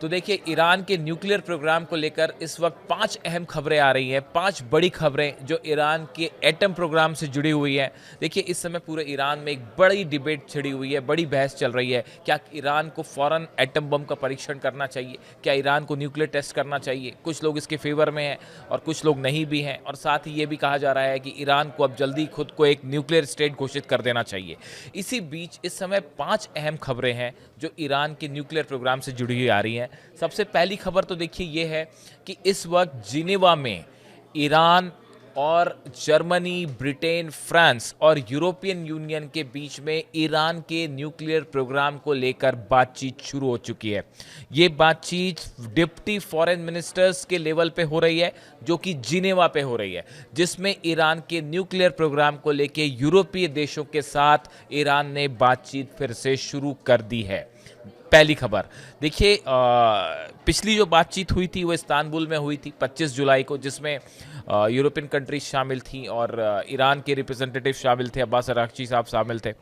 तो देखिए, ईरान के न्यूक्लियर प्रोग्राम को लेकर इस वक्त 5 अहम खबरें आ रही हैं, 5 बड़ी खबरें जो ईरान के एटम प्रोग्राम से जुड़ी हुई हैं। देखिए, इस समय पूरे ईरान में एक बड़ी डिबेट छिड़ी हुई है, बड़ी बहस चल रही है। क्या ईरान को फ़ौरन एटम बम का परीक्षण करना चाहिए? क्या ईरान को न्यूक्लियर टेस्ट करना चाहिए? कुछ लोग इसके फेवर में हैं और कुछ लोग नहीं भी हैं, और साथ ही ये भी कहा जा रहा है कि ईरान को अब जल्दी खुद को एक न्यूक्लियर स्टेट घोषित कर देना चाहिए। इसी बीच इस समय 5 अहम खबरें हैं जो ईरान के न्यूक्लियर प्रोग्राम से जुड़ी हुई आ रही हैं। सबसे पहली खबर तो देखिए ये है कि इस वक्त जिनेवा में ईरान और जर्मनी, ब्रिटेन, फ्रांस और यूरोपियन यूनियन के बीच में ईरान के न्यूक्लियर प्रोग्राम को लेकर बातचीत शुरू हो चुकी है। ये बातचीत डिप्टी फॉरेन मिनिस्टर्स के लेवल पे हो रही है, जो कि जिनेवा पे हो रही है, जिसमें ईरान के न्यूक्लियर प्रोग्राम को लेकर यूरोपीय देशों के साथ ईरान ने बातचीत फिर से शुरू कर दी है। पहली खबर देखिए, पिछली जो बातचीत हुई थी वो इस्तांबुल में हुई थी 25 जुलाई को, जिसमें यूरोपियन कंट्रीज शामिल थी और ईरान के रिप्रेजेंटेटिव शामिल थे, अब्बास अरागची साहब शामिल थे।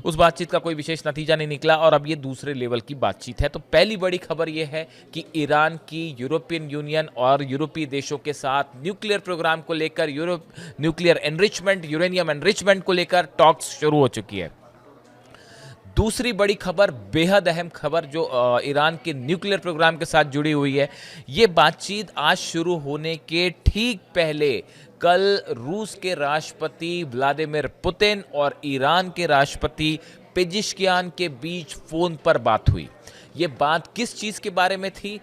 उस बातचीत का कोई विशेष नतीजा नहीं निकला और अब ये दूसरे लेवल की बातचीत है। तो पहली बड़ी खबर ये है कि ईरान की यूरोपियन यूनियन और यूरोपीय देशों के साथ न्यूक्लियर प्रोग्राम को लेकर, न्यूक्लियर एनरिचमेंट, यूरेनियम एनरिचमेंट को लेकर टॉक्स शुरू हो चुकी है। दूसरी बड़ी खबर, बेहद अहम खबर जो ईरान के न्यूक्लियर प्रोग्राम के साथ जुड़ी हुई है, ये बातचीत आज शुरू होने के ठीक पहले कल रूस के राष्ट्रपति व्लादिमीर पुतिन और ईरान के राष्ट्रपति पेजिशकियान के बीच फोन पर बात हुई। ये बात किस चीज़ के बारे में थी?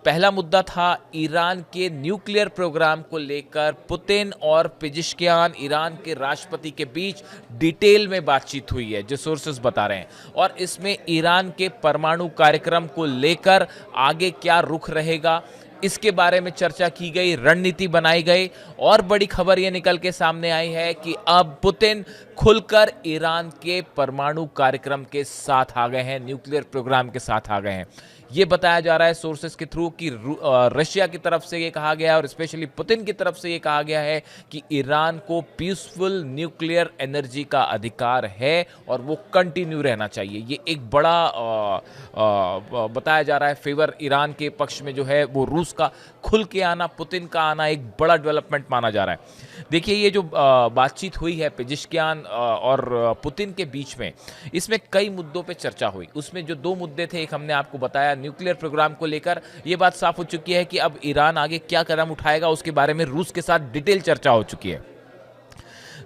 पहला मुद्दा था ईरान के न्यूक्लियर प्रोग्राम को लेकर पुतिन और पेजिशकियान, ईरान के राष्ट्रपति के बीच डिटेल में बातचीत हुई है, जो सोर्सेस बता रहे हैं, और इसमें ईरान के परमाणु कार्यक्रम को लेकर आगे क्या रुख रहेगा इसके बारे में चर्चा की गई, रणनीति बनाई गई। और बड़ी खबर यह निकल के सामने आई है कि अब पुतिन खुलकर ईरान के परमाणु कार्यक्रम के साथ आ गए हैं, न्यूक्लियर प्रोग्राम के साथ आ गए हैं। ये बताया जा रहा है सोर्सेस के थ्रू कि रशिया की तरफ से ये कहा गया और स्पेशली पुतिन की तरफ से ये कहा गया है कि ईरान को पीसफुल न्यूक्लियर एनर्जी का अधिकार है और वो कंटिन्यू रहना चाहिए। ये एक बड़ा बताया जा रहा है फेवर ईरान के पक्ष में जो है वो रूस का खुल के आना, पुतिन का आना एक बड़ा डेवलपमेंट माना जा रहा है। देखिए, ये जो बातचीत हुई है पेजिशकियान और पुतिन के बीच में, इसमें कई मुद्दों पे चर्चा हुई। उसमें जो 2 मुद्दे थे, एक हमने आपको बताया न्यूक्लियर प्रोग्राम को लेकर, ये बात साफ हो चुकी है कि अब ईरान आगे क्या कदम उठाएगा उसके बारे में रूस के साथ डिटेल चर्चा हो चुकी है।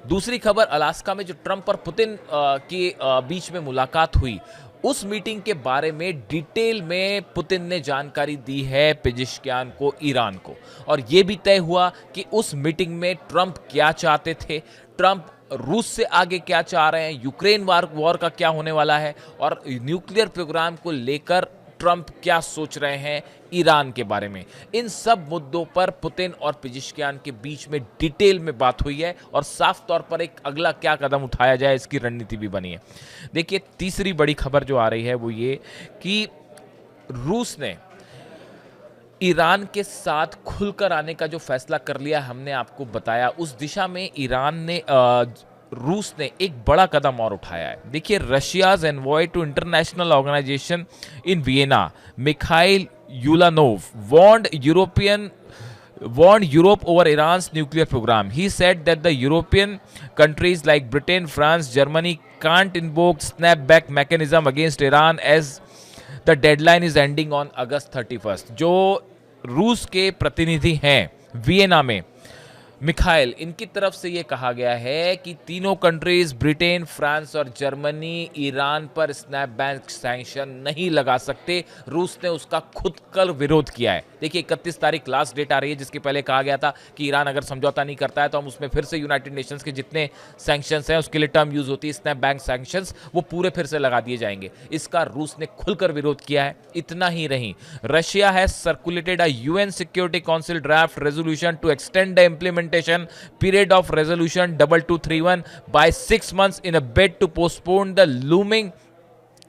दूसरी खबर, अलास्का में जो ट्रंप और पुतिन के बीच में मुलाकात हुई, उस मीटिंग के बारे में डिटेल में पुतिन ने जानकारी दी है पेजिशकियान को, ईरान को, और यह भी तय हुआ कि उस मीटिंग में ट्रंप क्या चाहते थे, ट्रंप रूस से आगे क्या चाह रहे हैं, यूक्रेन वॉर का क्या होने वाला है, और न्यूक्लियर प्रोग्राम को लेकर ट्रंप क्या सोच रहे हैं ईरान के बारे में। इन सब मुद्दों पर पुतिन और पेजिशकियान के बीच में डिटेल में बात हुई है और साफ तौर पर एक अगला क्या कदम उठाया जाए इसकी रणनीति भी बनी है। देखिए, तीसरी बड़ी खबर जो आ रही है वो ये कि रूस ने ईरान के साथ खुलकर आने का जो फैसला कर लिया, हमने आपको बताया, उस दिशा में रूस ने एक बड़ा कदम और उठाया है। देखिए, Russia's envoy to international organisation in Vienna, Mikhail Ulyanov, warned Europe over Iran's nuclear program. He said that the European countries like Britain, France, Germany can't invoke snapback mechanism against Iran as the deadline is ending on August 31st. जो रूस के प्रतिनिधि हैं Vienna में, Mikhail, इनकी तरफ से ये कहा गया है कि तीनों कंट्रीज ब्रिटेन, फ्रांस और जर्मनी ईरान पर स्नैपबैक सैंक्शन नहीं लगा सकते। रूस ने उसका खुद कर विरोध किया है। देखिए, 31 तारीख लास्ट डेट आ रही है, जिसके पहले कहा गया था कि ईरान अगर समझौता नहीं करता है तो हम उसमें फिर से यूनाइटेड नेशंस के जितने सैंक्शंस हैं उसके लिए टर्म यूज होती है स्नैपबैक सैंक्शंस, वो पूरे फिर से लगा दिए जाएंगे। इसका रूस ने खुलकर विरोध किया है। इतना ही नहीं, Russia has circulated a UN security council draft resolution to extend the implementation period of resolution 2231 by 6 months in a bid to postpone the looming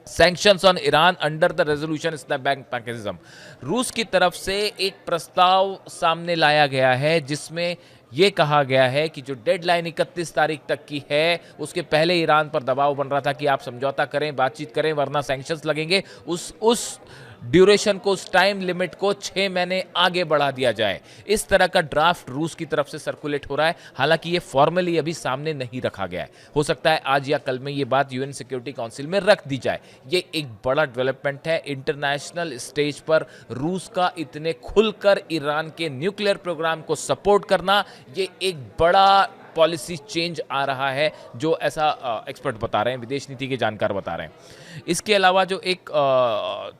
sanctions on Iran under the resolution snapback mechanism. रूस की तरफ से एक प्रस्ताव सामने लाया गया है जिसमें ये कहा गया है कि जो डेडलाइन 31 तारीख तक की है उसके पहले ईरान पर दबाव बन रहा था कि आप समझौता करें, बातचीत करें, वरना सैंक्शंस लगेंगे। उस ड्यूरेशन को, उस टाइम लिमिट को 6 महीने आगे बढ़ा दिया जाए। इस तरह का ड्राफ्ट रूस की तरफ से सर्कुलेट हो रहा है। हालांकि ये फॉर्मली अभी सामने नहीं रखा गया है। हो सकता है आज या कल में ये बात यूएन सिक्योरिटी काउंसिल में रख दी जाए। ये एक बड़ा डेवलपमेंट है। इंटरनेशनल स्टेज पर रूस का इतने खुलकर ईरान के न्यूक्लियर प्रोग्राम को सपोर्ट करना, ये एक बड़ा पॉलिसी चेंज आ रहा है, जो ऐसा एक्सपर्ट बता रहे हैं, विदेश नीति के जानकार बता रहे हैं। इसके अलावा जो एक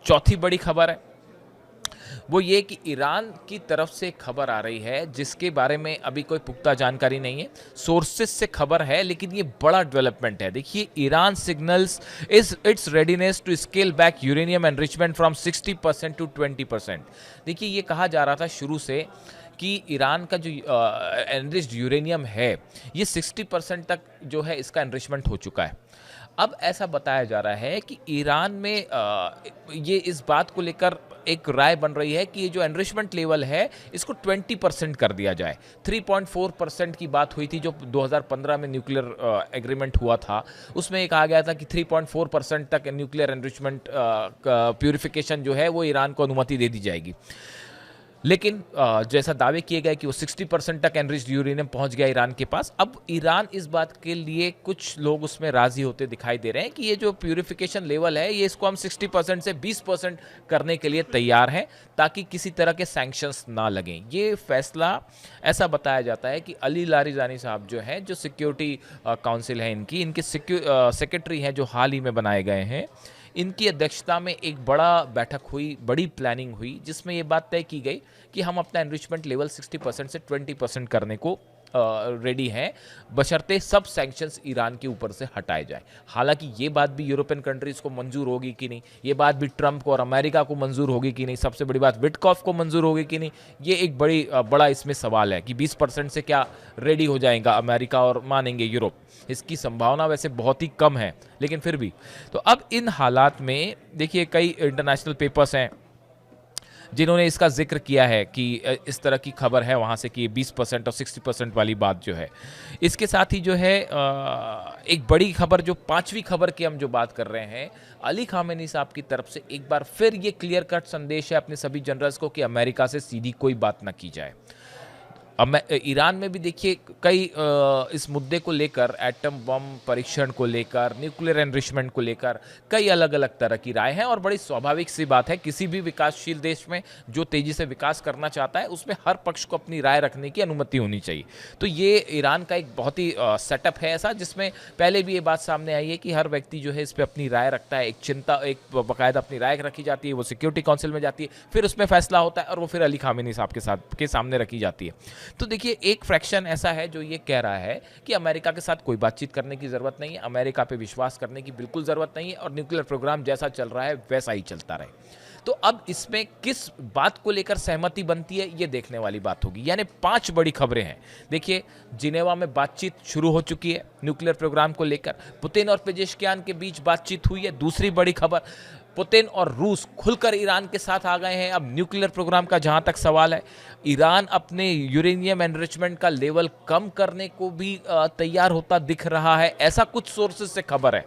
चौथी बड़ी खबर है वो ये कि ईरान की तरफ से खबर आ रही है, जिसके बारे में अभी कोई पुख्ता जानकारी नहीं है, सोर्सेस से खबर है, लेकिन ये बड़ा डेवलपमेंट है। देखिए, Iran signals its readiness to scale back uranium enrichment from 60% to 20%। देखिए, ये कहा जा रहा था शुरू से कि ईरान का जो एनरिच्ड यूरेनियम है, ये 60% तक जो है इसका एनरिचमेंट हो चुका है। अब ऐसा बताया जा रहा है कि ईरान में ये इस बात को लेकर एक राय बन रही है कि ये जो एनरिचमेंट लेवल है इसको 20% कर दिया जाए। 3.4% की बात हुई थी जो 2015 में न्यूक्लियर एग्रीमेंट हुआ था, उसमें ये कहा गया था कि 3.4% तक न्यूक्लियर एनरिचमेंट प्यूरिफिकेशन जो है वो ईरान को अनुमति दे दी जाएगी। लेकिन जैसा दावे किए गए कि वो 60% तक एनरिच्ड यूरेनियम पहुंच गया ईरान के पास। अब ईरान इस बात के लिए, कुछ लोग उसमें राजी होते दिखाई दे रहे हैं कि ये जो प्यूरिफिकेशन लेवल है, ये इसको हम 60% से 20% करने के लिए तैयार हैं, ताकि किसी तरह के सैंक्शंस ना लगें। ये फैसला ऐसा बताया जाता है कि अली लारिजानी साहब जो हैं, जो सिक्योरिटी काउंसिल है इनके सेक्रेटरी हैं, जो हाल ही में बनाए गए हैं, इनकी अध्यक्षता में एक बड़ा बैठक हुई, बड़ी प्लानिंग हुई, जिसमें ये बात तय की गई कि हम अपना एनरिचमेंट लेवल 60% से 20% करने को रेडी हैं, बशर्ते सब सैंक्शंस ईरान के ऊपर से हटाए जाए। हालांकि ये बात भी यूरोपियन कंट्रीज़ को मंजूर होगी कि नहीं, ये बात भी ट्रंप को और अमेरिका को मंजूर होगी कि नहीं, सबसे बड़ी बात विटकॉफ को मंजूर होगी कि नहीं, ये एक बड़ा इसमें सवाल है कि 20% से क्या रेडी हो जाएगा अमेरिका और मानेंगे यूरोप। इसकी संभावना वैसे बहुत ही कम है, लेकिन फिर भी। तो अब इन हालात में देखिए, कई इंटरनेशनल पेपर्स हैं जिन्होंने इसका जिक्र किया है कि इस तरह की खबर है वहाँ से कि 20% और 60% वाली बात जो है। इसके साथ ही जो है एक बड़ी खबर, जो पांचवी खबर की हम जो बात कर रहे हैं, अली खामेनी साहब की तरफ से एक बार फिर ये क्लियर कट संदेश है अपने सभी जनरल्स को कि अमेरिका से सीधी कोई बात ना की जाए। ईरान में भी देखिए कई इस मुद्दे को लेकर, एटम बम परीक्षण को लेकर, न्यूक्लियर एनरिचमेंट को लेकर कई अलग अलग तरह की राय है, और बड़ी स्वाभाविक सी बात है, किसी भी विकासशील देश में जो तेजी से विकास करना चाहता है उसमें हर पक्ष को अपनी राय रखने की अनुमति होनी चाहिए। तो ये ईरान का एक बहुत ही सेटअप है ऐसा, जिसमें पहले भी ये बात सामने आई है कि हर व्यक्ति जो है इस पर अपनी राय रखता है, एक बाकायदा अपनी राय रखी जाती है, वो सिक्योरिटी काउंसिल में जाती है, फिर उसमें फैसला होता है और वो फिर अली खामेनी साहब के सामने रखी जाती है। तो देखिए, एक फ्रैक्शन ऐसा है जो ये कह रहा है कि अमेरिका के साथ कोई बातचीत करने की जरूरत नहीं है, अमेरिका पे विश्वास करने की बिल्कुल जरूरत नहीं है, और न्यूक्लियर प्रोग्राम जैसा चल रहा है वैसा ही चलता रहे। तो अब इसमें किस बात को लेकर सहमति बनती है, ये देखने वाली बात होगी। यानी 5 बड़ी खबरें हैं। देखिए, जिनेवा में बातचीत शुरू हो चुकी है न्यूक्लियर प्रोग्राम को लेकर, पुतिन और पेजेश्कियान के बीच बातचीत हुई है। दूसरी बड़ी खबर, पुतिन और रूस खुलकर ईरान के साथ आ गए हैं। अब न्यूक्लियर प्रोग्राम का जहां तक सवाल है, ईरान अपने यूरेनियम एनरिचमेंट का लेवल कम करने को भी तैयार होता दिख रहा है, ऐसा कुछ सोर्सेज से खबर है।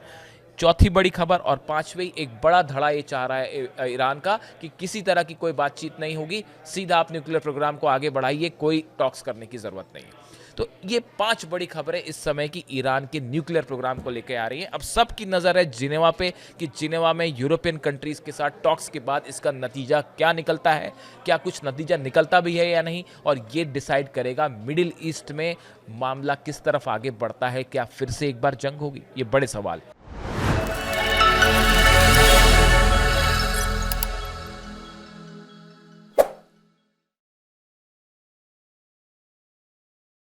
चौथी बड़ी खबर और पांचवी एक बड़ा धड़ा ये चाह रहा है ईरान का कि किसी तरह की कोई बातचीत नहीं होगी, सीधा आप न्यूक्लियर प्रोग्राम को आगे बढ़ाइए, कोई टॉक्स करने की जरूरत नहीं है। तो ये 5 बड़ी खबरें इस समय की ईरान के न्यूक्लियर प्रोग्राम को लेकर आ रही हैं। अब सबकी नज़र है जिनेवा पे कि जिनेवा में यूरोपियन कंट्रीज़ के साथ टॉक्स के बाद इसका नतीजा क्या निकलता है, क्या कुछ नतीजा निकलता भी है या नहीं, और ये डिसाइड करेगा मिडिल ईस्ट में मामला किस तरफ आगे बढ़ता है। क्या फिर से एक बार जंग होगी, ये बड़े सवाल।